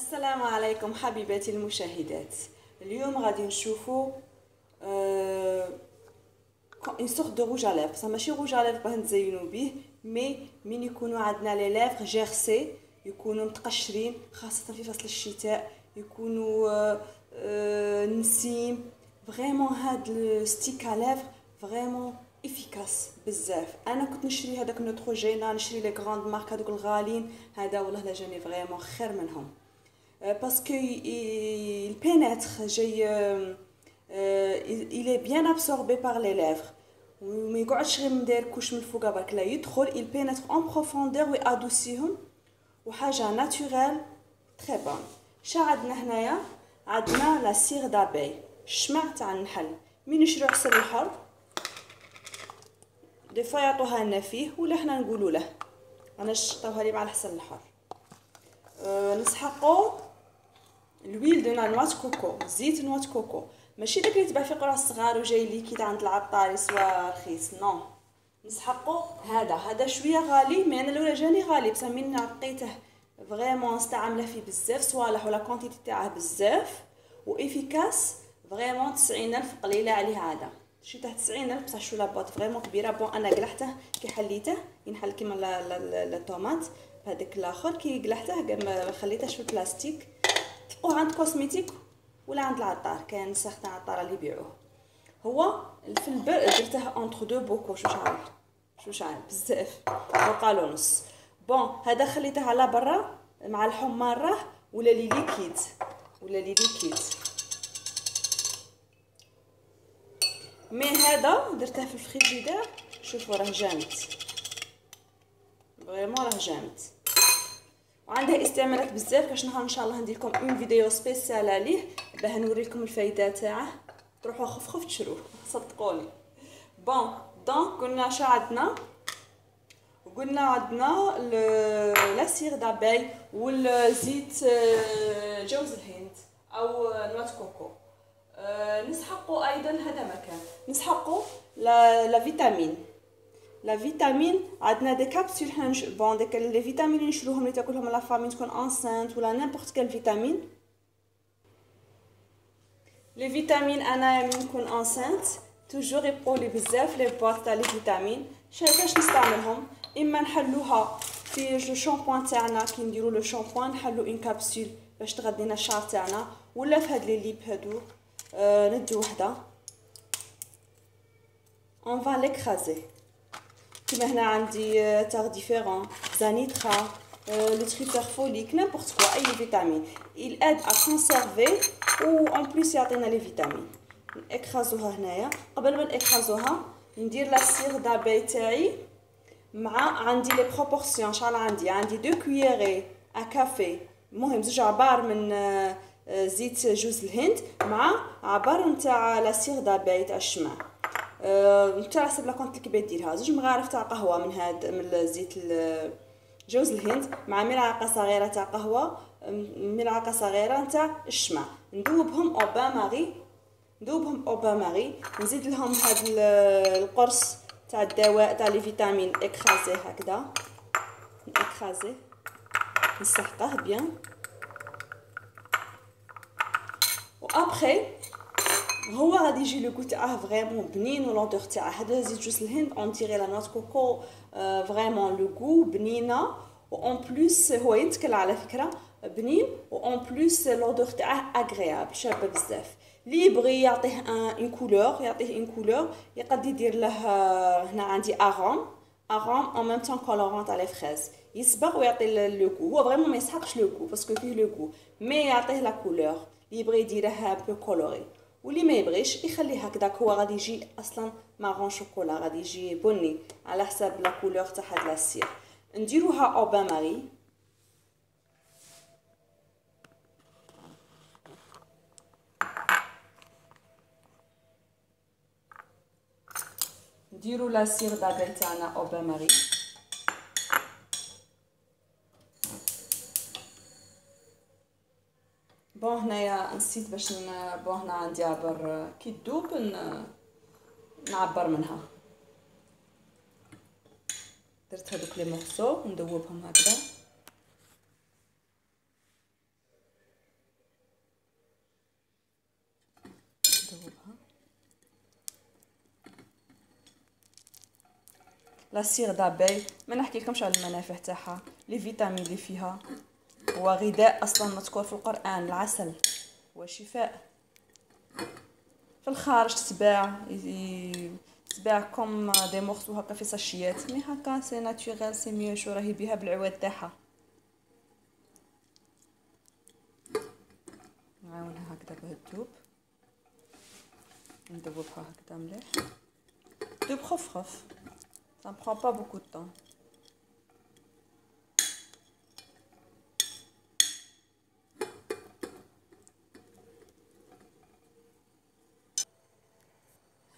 السلام عليكم حبيباتي المشاهدات. اليوم غادي نشوفوا اون سورت دو روج على لافغ. ماشي روج على لافغ باه نزينوا به، مي من يكونوا عندنا لي لافغ جيرسي، يكونوا متقشرين خاصه في فصل الشتاء، يكونوا نسيم. فريمون هاد الستيك على لافغ فريمون افيكاس بزاف. انا كنت نشري هذاك نوتروجينا، نشري لي غراند مارك هذوك الغاليين. هذا والله لا جاني فريمون خير منهم، parce que il pénètre, il est bien absorbé par les lèvres. وما يقعدش غير ندير كوش من الفوق برك، لا يدخل il pénètre en profondeur ويادوسيهم، وحاجه ناتوريل تري بون. شا عندنا هنايا؟ عندنا لا سيغ دابي، الشمع تاع النحل. من يشرو عسل الحر دي فوا يعطوها لنا فيه، ولا حنا نقولوا له انا شطوها لي مع الحسن الحر. نسحقو الويل دو نوات كوكو، زيت نوات كوكو، ماشي داك اللي تباع في قرى الصغار وجاي ليكيد عند العطار يسوا رخيص، نو. نسحقو هذا شويه غالي، مي انا الاولى جاني غالي، بصح من عطيته فريمون استعمله فيه بزاف صوالح، ولا كونتيتي تاعه بزاف وافيكاس. فريمون 90,000 قليله عليه. عاده شريته 90,000 بصح شو لاباط فريمون كبيره. بون انا قلحته كي حليته ينحل كيما الطوماط بهذاك الاخر. كي قلحته خليته في البلاستيك. تلقوه عند كوسميتيك ولا عند العطار، كاين ساختان عطار اللي يبيعوه. هو في البر درته اونتر دو بوكو، شو شعال بزاف، بقالو نص. بون هذا خليته على برا مع الحمار راه ولا لي ليكيد، مي هذا درته في الفريجيدير. شوفوا راه جامد فريمون، راه جامد وعندها استعمالات بزاف. كاش نهار ان شاء الله ندير لكم اون فيديو سبيسيال عليه باه نوريكم الفايده تاعه. تروحوا خف تشروه صدقوني. بون دونك قلنا شا عندنا؟ قلنا عندنا لا سيغ دابي والزيت جوز الهند او نوات كوكو. نسحقوا ايضا هذا مكان، نسحقوا لا فيتامين. لا فيتامين عندنا دي كابسول حنا بون ديك لي فيتامين اللي نشروهم اللي تاكلهم لا فامي تكون انسانت ولا نيمبورط كال فيتامين. لي فيتامين انا من نكون انسانت توجور يبقولي بزاف لي بواط تاع لي فيتامين. كاش نستعملهم؟ اما نحلوها في الشامبوان تاعنا، كي نديرو لو شامبوان نحلو اون كابسول باش تغدينا الشعر تاعنا، ولا في هاد لي ليب هادو ندي وحده اون فان ليكرازي. كيما هنا عندي تاغ ديفيرون، زانيترا، لو تريتور فوليك، نيمبورط كوا اي فيتامين il aide à conserver و en plus يعطينا لي فيتامين. نكرازوها هنايا. قبل ما نكرازوها ندير لا سيغ دابي تاعي مع عندي لي بروبورسيون. شحال عندي 2 كوييري ا كافي، المهم زوج عبار من زيت جوز الهند مع عبار نتاع لا سيغ دابي تاع الشمع. نتاع حسب لا كونت كي ديرها. زوج مغارف تاع قهوه من زيت جوز الهند مع ملعقه صغيره تاع قهوه، ملعقه صغيره نتاع الشمع. ندوبهم او بان ماري، نزيد لهم هاد القرص تاع الدواء تاع لي فيتامين اكرازي هكذا، اكرازي نسحقه بيان. و ابري هو غادي يجي لو غو تاعه فريمون بنين، ولونتور تاعه هذا زيت جوز الهند اون تيري لا نوت كوكو، فريمون لو غو بنينه. و اون بليس هو يتكل على فكره بنين، و اون بليس لونتور تاعه اغريابل شابه بزاف. لي يبغي يعطيه اون كولور يقد يدير له هنا عندي اغام اون ميم طون كولورون تاع لي فريز، يصبغ ويعطي لو غو. هو فريمون ما يسحقش لو غو باسكو فيه لو غو، مي يعطيه لا كولور. لي يبغي يديرها بو كولوري، واللي ما يبغيش يخليه هكذاك. هو غادي يجي اصلا مارون شوكولا، غادي يجي بني على حساب لا كولور تاع هاد لاسير. نديروها او بان ماري. نديرو لا سير دابي تاعنا او بان ماري. بون هنايا نسيت باش بون هنا عندي عبر كي تذوب نعبر منها. درت هذوك لي مورسو ندوبهم هكذا. لا سير دابي، ما نحكي لكمش على المنافع تاعها، لي فيتامين اللي فيها. هو غذاء اصلا مذكور في القران، العسل هو شفاء. في الخارج تباع كوم دي مورسو هكا في ساشيات، مي هكا سي ناتوريل سي ميو. شو راهي بيها بالعواد تاعها. نعاونها هكذا بهالذوب، ندوبها هكذا مليح، دوب خف خف، ça ne prend pas beaucoup de temps.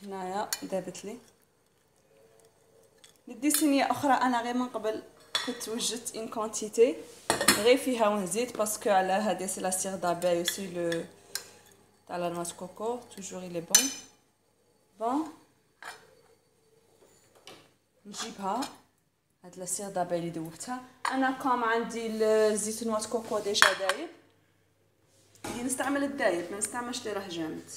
هنايا دابت لي. ندي صينيه اخرى، انا غير من قبل كنت وجدت ان كونتيتي غير فيها ونزيد، باسكو على هادي سي لا سير دابي اوسي لو تاع لا نواس كوكو توجور لي بون. نجيبها هاد لا سير دابي اللي دوبتها انا، كوم عندي الزيت نواس كوكو ديجا دايب، ندي نستعمل الدايب، ما نستعملش اللي راه جامد.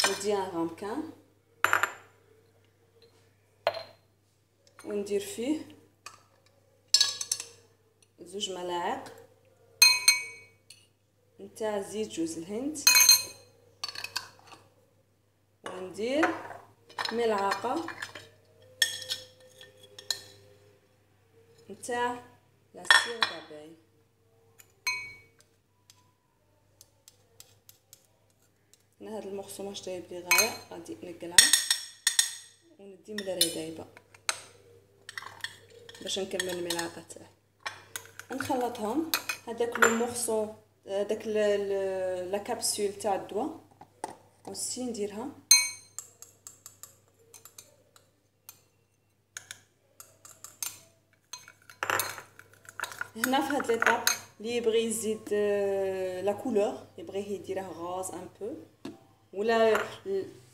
ندي ان رامكان وندير فيه 2 ملاعق نتاع زيت جوز الهند، وندير ملعقه نتاع لا سير دابي. انا هاد المخصو ماش دايب لي غايه، غادي نقلعه وندي مدري دايبه باش نكمل الملعقه تاعي. نخلطهم. هذاك لو مورسو داك لا كابسول تاع الدواء وسي نديرها هنا في هاد ليطاب. اللي يبغي يزيد لا كولور، يبغيه يديره غاز ان بو، ولا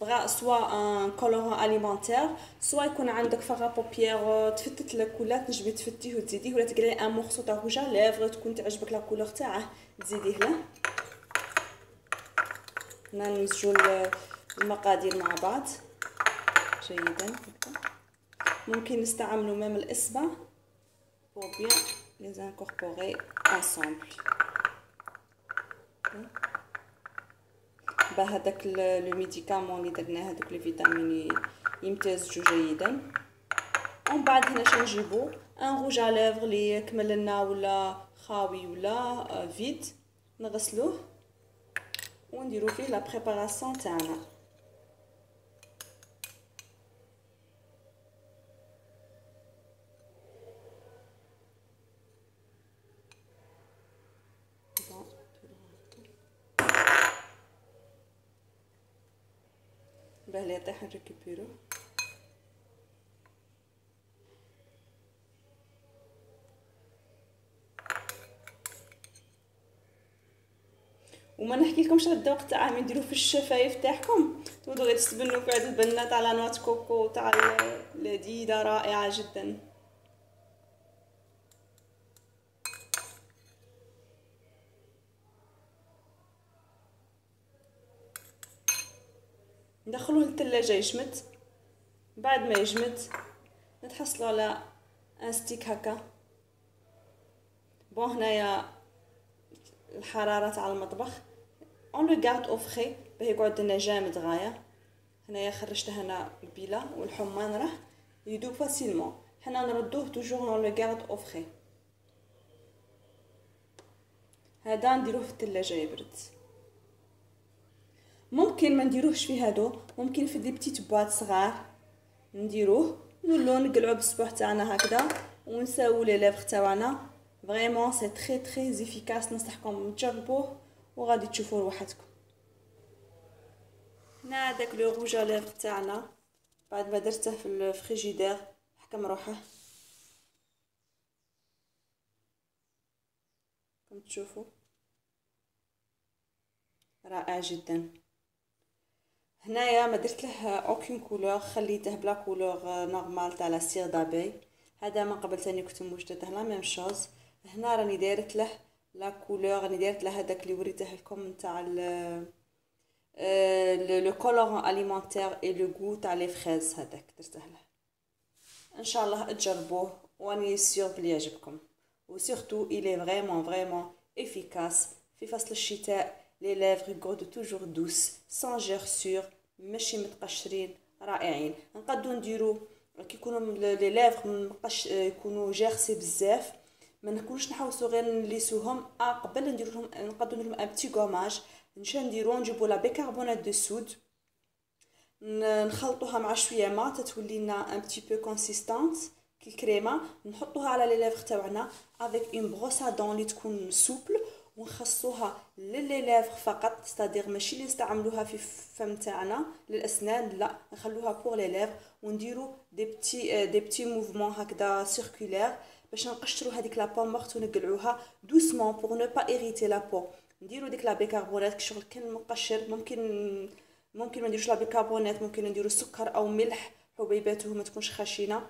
بغا سوا ان كولورون اليمونتير، سوا يكون عندك فغا بوبيير تفتت لك ولا تنجمي تفتيه وتزيديه، ولا تقلعي ان مورسو تاع روج ا ليفغ تكون تعجبك لا كولور تاعه تزيديه له. هنا نمزجو المقادير مع بعض جيدا هكا. ممكن نستعملوا ميم الاصبع pour bien les incorporer ensemble. بهذاك لو ميديكامون اللي درناه، هذوك لي فيتامين يمتزجوا جيدا. ومن بعد هنا شنو نجيبو ان روج ا ليفغ اللي يكمل لنا ولا خاوي ولا فيد، نغسلوه ونديرو فيه لا بريباراسيون تاعنا. باه لا يطيح نريكوبيرو. وما نحكي لكمش على الذوق تاعها، من نديروه في الشفايف تاعكم تبداو غير تستبنوا في هاد البنه تاع لا نوات كوكو تاع لذيذه رائعه جدا. ندخلوه للثلاجه يجمد. بعد ما يجمد نتحصلوا على ان ستيك هكا. بون هنايا الحراره تاع المطبخ اون لو غارد او فري باه يقعد لنا جامد غايه. هنايا خرجته هنا البيله والحمان راه يدوب فاسيلمون. حنا نردوه توجور اون لو غارد او فري. هذا نديروه في الثلاجه يبرد. ممكن ما نديروهش في هادو، ممكن في دي بتيت بواط صغار نديروه نولو نقلعو بالصباح تاعنا هكذا ونساوو لي ليفغ تاعنا. فريمون سي تري تري افيكاس، ننصحكم تجربوه وغادي تشوفوا روحتكم. هنا هذاك لو روج ا ليفغ تاعنا بعد ما درته في الفريجيدير حكم روحه كما تشوفوا رائع جدا. هنايا ما درت له اوكين كولور، خليته بلا كولور نورمال تاع لا سير دابي. هذا من قبل ثاني كنت موجده لا ميم شوز. هنا راني دايرت له لا كولور راني دايرت لها هذاك اللي وريته لكم نتاع لو كولورون اليمونتير اي لو غو تاع لي فريز، هذاك درته له. ان شاء الله تجربوه واني سيغ بلي يعجبكم. وسورتو الي فريمون افيكاس في فصل الشتاء. لي ليفغ يقعدو توجور دوس سان جيرسور، ماشي متقشرين، رائعين. نقدو نديرو كي يكونوا لي ليفغ يكونوا جيرسي بزاف، ما نكونش نحوسو غير نليسوهم قبل نديرو لهم، نقدو نديرو لهم ان بتي غوماج. نشان نجيبو لا بيكربونات دو سود، نخلطوها مع شويه ما تتولي لنا ان بتي بو كونسيستانت كي الكريمه. نحطوها على لي ليفغ تاعنا افيك اون بروس ا دون اللي تكون سوبل، ونخصوها للي ليفغ فقط، ستادير ماشي اللي نستعملوها في الفم تاعنا للاسنان، لا نخلوها بور لي ليفغ. ونديرو دي بتي موفمون هكذا سيركولير باش نقشروا هذيك لا بو مورت ونقلعوها دوسمون بور نو با ايريتي لا بو. نديرو ديك لا بيكربونات كشغل كان مقشر، ممكن ما نديروش لا بيكربونات، ممكن نديرو سكر او ملح حبيباته ما تكونش خشينه،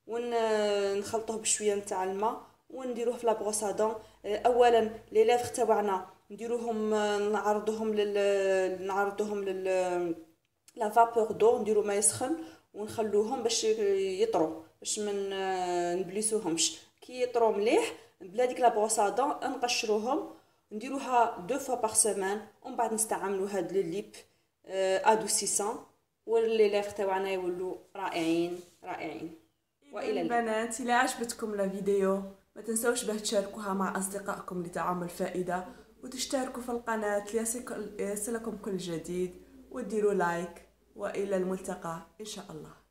ونخلطوه بشويه نتاع الماء ونديروه في لا بروسادون. اولا لي ليفغ تاعنا نديروهم نعرضوهم لل لا فابور دو، نديرو ما يسخن ونخلوهم باش يطرو، باش من نبليسوهمش. كي يطرو مليح بلا ديك لا بروسادون نقشروهم، نديروها دو فوا بار سيمين، ومن بعد نستعملوا هاد لو ليب ادوسيسون، واللي ليفغ تاعنا يولوا رائعين. والى البنات، إذا عجبتكم لا فيديو ما تنسوش باه تشاركوها مع أصدقائكم لتعم الفائدة، وتشتركوا في القناة ليصلكم كل جديد، وديروا لايك. وإلى الملتقى إن شاء الله.